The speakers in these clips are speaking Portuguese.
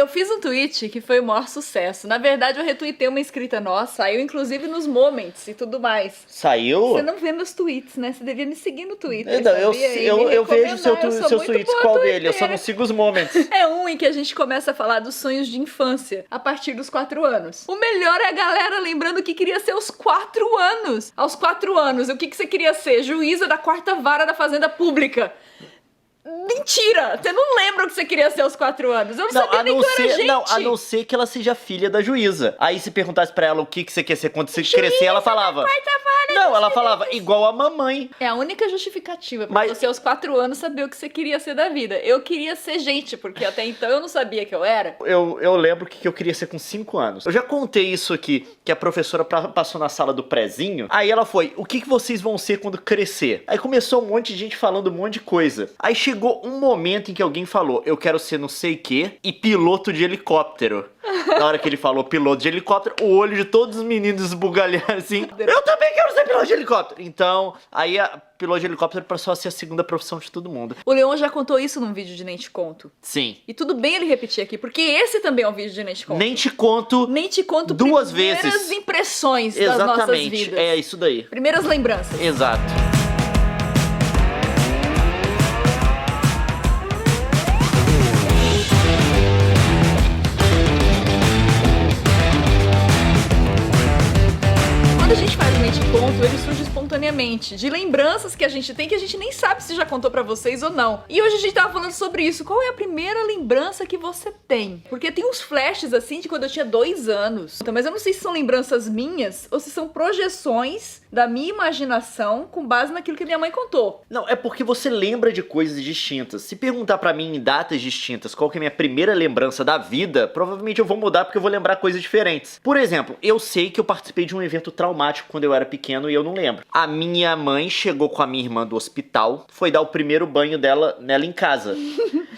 Eu fiz um tweet que foi o maior sucesso. Na verdade, eu retuitei uma inscrita nossa, saiu inclusive nos Moments e tudo mais. Saiu? Você não vê meus tweets, né? Você devia me seguir no Twitter, Não, sabia? eu vejo seus tweets, qual dele? Eu só não sigo os Moments. É um em que a gente começa a falar dos sonhos de infância a partir dos 4 anos. O melhor é a galera lembrando que queria ser aos 4 anos. Aos 4 anos, o que você queria ser? Juíza da 4ª Vara da Fazenda Pública. Mentira! Você não lembra o que você queria ser aos 4 anos. Eu não sabia nem que eu era gente. Não, a não ser que ela seja filha da juíza. Aí se perguntasse pra ela o que você quer ser quando você crescer, ela falava... Não, ela falava igual a mamãe. É a única justificativa pra você aos 4 anos saber o que você queria ser da vida. Eu queria ser gente, porque até então eu não sabia que eu era. Eu lembro que eu queria ser com 5 anos. Eu já contei isso aqui, que a professora passou na sala do prézinho. Aí ela foi, o que vocês vão ser quando crescer? Aí começou um monte de gente falando um monte de coisa. Aí chegou um momento em que alguém falou, eu quero ser não sei o quê e piloto de helicóptero. Na hora que ele falou piloto de helicóptero, o olho de todos os meninos esbugalharam assim. Eu também quero ser piloto de helicóptero. Então, aí a piloto de helicóptero passou a ser a segunda profissão de todo mundo. O Leon já contou isso num vídeo de Nem Te Conto. Sim. E tudo bem ele repetir aqui, porque esse também é um vídeo de Nem Te Conto. Nem te conto. Nem te conto duas primeiras vezes. Impressões das nossas vidas. É isso daí. Primeiras lembranças. Exato. Quando a gente faz o Nem Te Conto, ele surge espontaneamente, de lembranças que a gente tem que a gente nem sabe se já contou pra vocês ou não. E hoje a gente tava falando sobre isso. Qual é a primeira lembrança que você tem? Porque tem uns flashes assim de quando eu tinha 2 anos. Então, mas eu não sei se são lembranças minhas ou se são projeções da minha imaginação com base naquilo que minha mãe contou. Não, é porque você lembra de coisas distintas. Se perguntar pra mim em datas distintas qual que é a minha primeira lembrança da vida, provavelmente eu vou mudar porque eu vou lembrar coisas diferentes. Por exemplo, eu sei que eu participei de um evento traumático quando eu era pequeno e eu não lembro. A minha mãe chegou com a minha irmã do hospital, foi dar o primeiro banho nela em casa.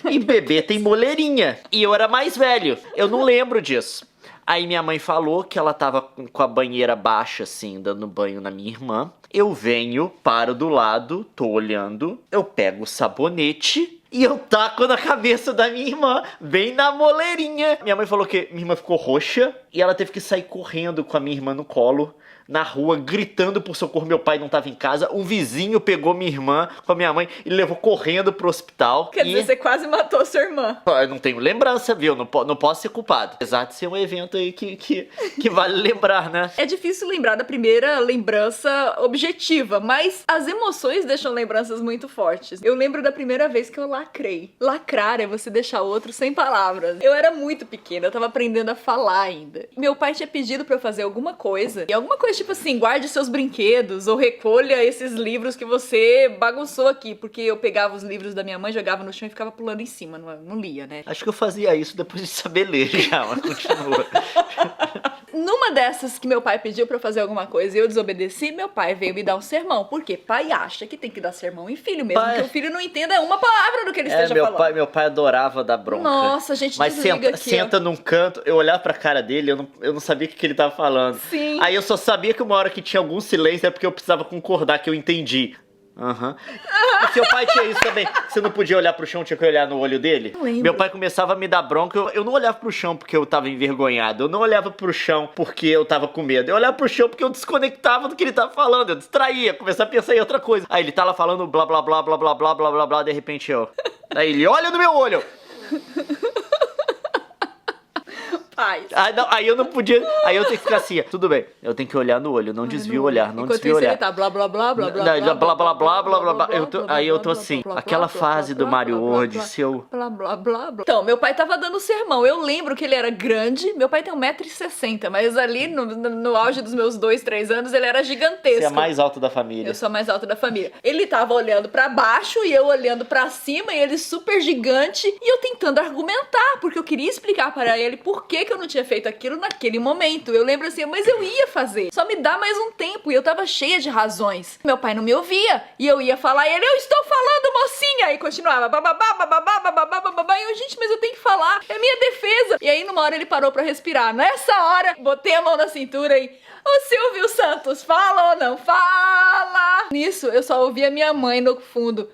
E bebê tem moleirinha. E eu era mais velho. Eu não lembro disso. Aí minha mãe falou que ela tava com a banheira baixa, assim, dando banho na minha irmã. Eu venho, paro do lado, tô olhando, eu pego o sabonete e eu taco na cabeça da minha irmã, bem na moleirinha. Minha mãe falou que minha irmã ficou roxa e ela teve que sair correndo com a minha irmã no colo, na rua, gritando por socorro. Meu pai não tava em casa. Um vizinho pegou minha irmã com a minha mãe e levou correndo pro hospital. Quer dizer, você quase matou sua irmã. Eu não tenho lembrança, viu? Não posso ser culpado. Apesar de ser um evento aí que vale lembrar, né? É difícil lembrar da primeira lembrança objetiva, mas as emoções deixam lembranças muito fortes. Eu lembro da primeira vez que eu lacrei. Lacrar é você deixar o outro sem palavras. Eu era muito pequena, eu tava aprendendo a falar ainda. Meu pai tinha pedido pra eu fazer alguma coisa, e alguma coisa tipo assim, guarde seus brinquedos ou recolha esses livros que você bagunçou aqui, porque eu pegava os livros da minha mãe, jogava no chão e ficava pulando em cima, não lia, né? Acho que eu fazia isso depois de saber ler já, mas continua. Numa dessas que meu pai pediu pra eu fazer alguma coisa e eu desobedeci, meu pai veio me dar um sermão. Porque pai acha que tem que dar sermão em filho, mesmo que o filho não entenda uma palavra do que ele esteja falando. Meu pai adorava dar bronca. Nossa, a gente mas desliga aqui, senta num canto, eu olhava pra cara dele, eu não sabia o que ele tava falando. Sim. Aí eu só sabia que uma hora que tinha algum silêncio é porque eu precisava concordar que eu entendi. E seu pai tinha isso também. Você não podia olhar pro chão, tinha que olhar no olho dele. Meu pai começava a me dar bronca. Eu não olhava pro chão porque eu tava envergonhado. Eu não olhava pro chão porque eu tava com medo. Eu olhava pro chão porque eu desconectava do que ele tava falando. Eu distraía, começava a pensar em outra coisa. Aí ele tá lá falando blá blá blá blá blá blá blá blá blá. De repente eu... Aí ele olha no meu olho. Aí eu não podia. Aí eu tenho que ficar assim, tudo bem, eu tenho que olhar no olho, não desvio o olhar, não desvio o olhar. Ele tá blá blá blá blá blá blá blá blá blá blá. Aí eu tô assim, aquela fase do Mario World, seu blá blá blá blá. Então, meu pai tava dando sermão. Eu lembro que ele era grande, meu pai tem 1,60 m, mas ali no auge dos meus 2, 3 anos ele era gigantesco. Você é a mais alta da família. Eu sou a mais alta da família. Ele tava olhando pra baixo e eu olhando pra cima, e ele super gigante, e eu tentando argumentar, porque eu queria explicar para ele por que eu não tinha feito aquilo naquele momento. Eu lembro assim, mas eu ia fazer, só me dá mais um tempo. E eu tava cheia de razões. Meu pai não me ouvia, e eu ia falar, e ele, eu estou falando, mocinha, e continuava, bababá, bababá, bababá, bababá, e eu, gente, mas eu tenho que falar, é minha defesa. E aí numa hora ele parou pra respirar. Nessa hora, botei a mão na cintura e, ô Silvio Santos, fala ou não fala? Nisso, eu só ouvi a minha mãe no fundo.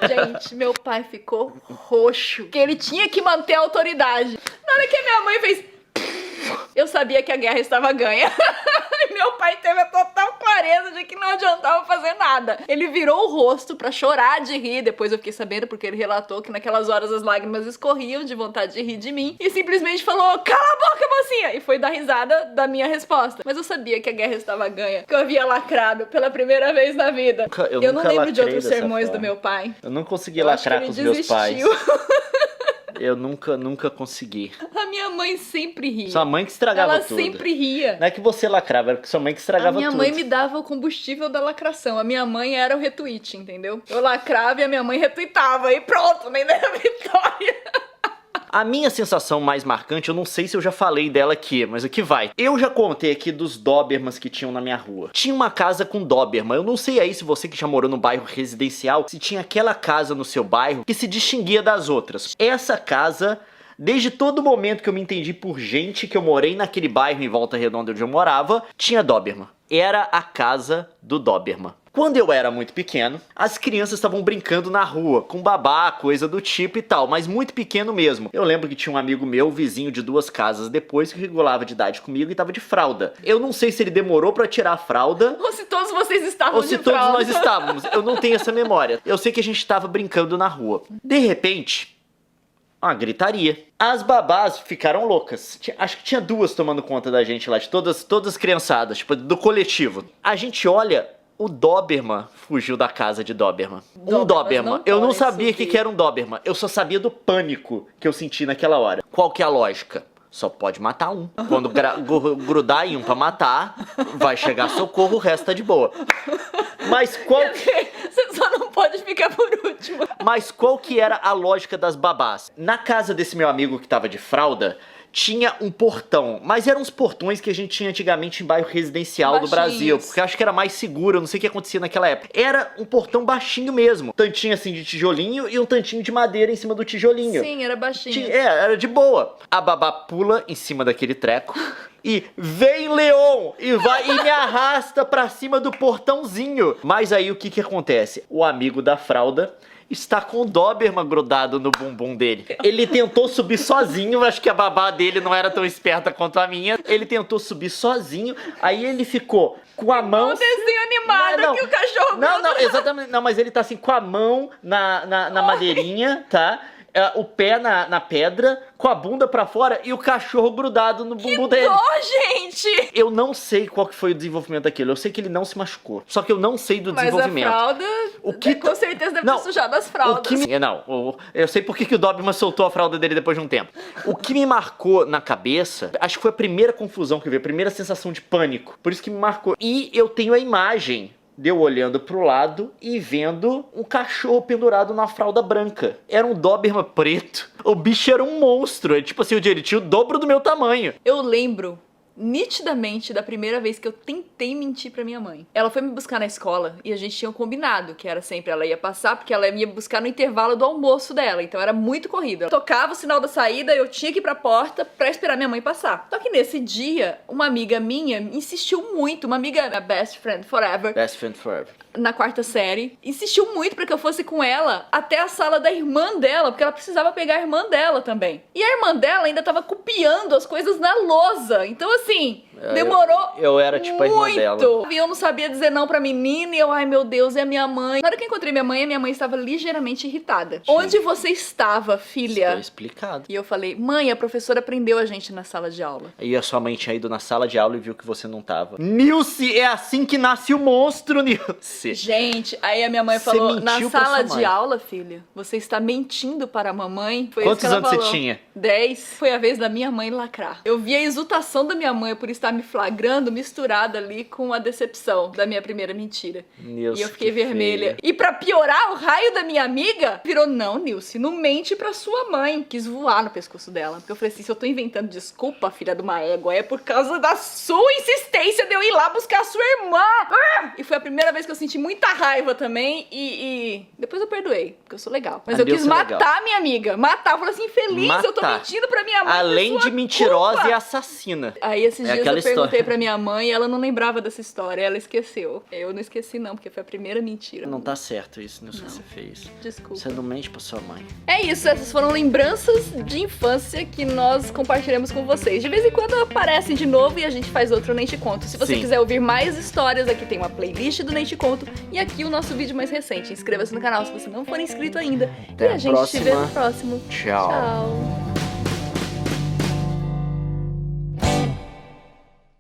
Gente, meu pai ficou roxo, porque ele tinha que manter a autoridade. Na hora que a minha mãe fez... Eu sabia que a guerra estava ganha. E meu pai teve a total clareza de que não adiantava fazer nada. Ele virou o rosto pra chorar de rir. Depois eu fiquei sabendo porque ele relatou que naquelas horas as lágrimas escorriam de vontade de rir de mim. E simplesmente falou, cala a boca, mocinha! E foi dar risada da minha resposta. Mas eu sabia que a guerra estava ganha. Que eu havia lacrado pela primeira vez na vida. Eu não nunca lembro de lacrei outros dessa sermões forma. do meu pai. Eu não consegui Eu acho lacrar que com os ele meus pais. desistiu. Eu nunca consegui. A minha mãe sempre ria. Sua mãe que estragava Ela tudo. sempre ria. Não é que você lacrava, era que sua mãe que estragava A minha tudo. mãe me dava o combustível da lacração. A minha mãe era o retweet, entendeu? Eu lacrava e a minha mãe retweetava. E pronto, nem era vitória. A minha sensação mais marcante, eu não sei se eu já falei dela aqui, mas aqui vai. Eu já contei aqui dos Dobermans que tinham na minha rua. Tinha uma casa com Doberman. Eu não sei aí se você que já morou no bairro residencial, se tinha aquela casa no seu bairro que se distinguia das outras. Essa casa... Desde todo momento que eu me entendi por gente que eu morei naquele bairro em Volta Redonda onde eu morava, tinha Doberman. Era a casa do Doberman. Quando eu era muito pequeno, as crianças estavam brincando na rua, com babá, coisa do tipo e tal, mas muito pequeno mesmo. Eu lembro que tinha um amigo meu, vizinho de 2 casas depois, que regulava de idade comigo e tava de fralda. Eu não sei se ele demorou pra tirar a fralda... Ou se todos vocês estavam ou se de todos fralda. nós estávamos. Eu não tenho essa memória. Eu sei que a gente tava brincando na rua. De repente... uma gritaria. As babás ficaram loucas. Acho que tinha 2 tomando conta da gente lá, de todas criançadas, tipo, do coletivo. A gente olha, o Doberman fugiu da casa de Doberman. Um Doberman. Eu não sabia o que era um Doberman. Eu só sabia do pânico que eu senti naquela hora. Qual que é a lógica? Só pode matar um. Quando grudar em um pra matar, vai chegar socorro, o resto tá de boa. Mas qual... Você só não pode ficar por último. Mas qual que era a lógica das babás? Na casa desse meu amigo que tava de fralda, tinha um portão, mas eram uns portões que a gente tinha antigamente em bairro residencial do Brasil, porque eu acho que era mais seguro, eu não sei o que acontecia naquela época. Era um portão baixinho mesmo, tantinho assim de tijolinho e um tantinho de madeira em cima do tijolinho. Sim, era baixinho. Era de boa. A babá pula em cima daquele treco e vem Leon e vai e me arrasta pra cima do portãozinho. Mas aí o que que acontece? O amigo da fralda está com o Doberman grudado no bumbum dele. Ele tentou subir sozinho, acho que a babá dele não era tão esperta quanto a minha. Ele tentou subir sozinho, aí ele ficou com a mão... Um desenho animado que o cachorro... Não, exatamente. Não, mas ele tá assim com a mão na madeirinha, tá? O pé na pedra, com a bunda pra fora e o cachorro grudado no bumbum dele. Que dó, gente! Eu não sei qual que foi o desenvolvimento daquilo. Eu sei que ele não se machucou. Só que eu não sei do desenvolvimento. Mas a fralda, com certeza deve ter sujado as fraldas. Eu sei por que o Doberman soltou a fralda dele depois de um tempo. O que me marcou na cabeça, acho que foi a primeira confusão que eu vi, a primeira sensação de pânico. Por isso que me marcou. E eu tenho a imagem de eu olhando pro lado e vendo um cachorro pendurado na fralda branca. Era um Doberman preto. O bicho era um monstro. Tipo assim, ele tinha o dobro do meu tamanho. Eu lembro nitidamente da primeira vez que eu tentei mentir pra minha mãe. Ela foi me buscar na escola e a gente tinha um combinado, que era sempre ela ia passar, porque ela ia me buscar no intervalo do almoço dela, então era muito corrida. Ela tocava o sinal da saída, eu tinha que ir pra porta pra esperar minha mãe passar. Só que nesse dia, uma amiga minha insistiu muito, uma amiga, a best friend forever, na 4ª série, insistiu muito pra que eu fosse com ela até a sala da irmã dela, porque ela precisava pegar a irmã dela também. E a irmã dela ainda tava copiando as coisas na lousa. Então, assim, demorou eu era tipo muito. A irmã dela. E eu não sabia dizer não pra menina, e eu, ai meu Deus, é a minha mãe. Na hora que eu encontrei minha mãe estava ligeiramente irritada. Sim. Onde você estava, filha? Estou explicado. E eu falei, mãe, a professora prendeu a gente na sala de aula. E a sua mãe tinha ido na sala de aula e viu que você não tava. Nilce, é assim que nasce o monstro, Nilce. Gente, aí a minha mãe falou, na sala de aula, filha, você está mentindo para a mamãe. Foi Quantos isso que ela anos falou. você tinha? 10. Foi a vez da minha mãe lacrar. Eu vi a exultação da minha mãe por estar me flagrando, misturada ali com a decepção da minha primeira mentira. Nilce, e eu fiquei vermelha. E pra piorar, o raio da minha amiga virou, não, Nilce, não mente pra sua mãe. Quis voar no pescoço dela. Porque eu falei assim, se eu tô inventando desculpa, filha de uma égua, é por causa da sua insistência de eu ir lá buscar a sua irmã. E foi a primeira vez que eu senti muita raiva também. E depois eu perdoei, porque eu sou legal. Mas eu quis matar a minha amiga. Matar. Eu falei assim, infeliz, eu tô mentindo pra minha mãe. Além de mentirosa e assassina. Aí Aí esses dias eu aquela perguntei história. pra minha mãe e ela não lembrava dessa história, ela esqueceu. Eu não esqueci não, porque foi a primeira mentira. Não tá certo isso, Nilson, que Não. você fez. Desculpa. Você não mente pra sua mãe. É isso, essas foram lembranças de infância que nós compartilhamos com vocês. De vez em quando aparecem de novo e a gente faz outro Nem Te Conto. Se você Sim. quiser ouvir mais histórias, aqui tem uma playlist do Nem Te Conto e aqui o nosso vídeo mais recente. Inscreva-se no canal se você não for inscrito ainda. Até e a gente se vê no próximo. Tchau. Tchau.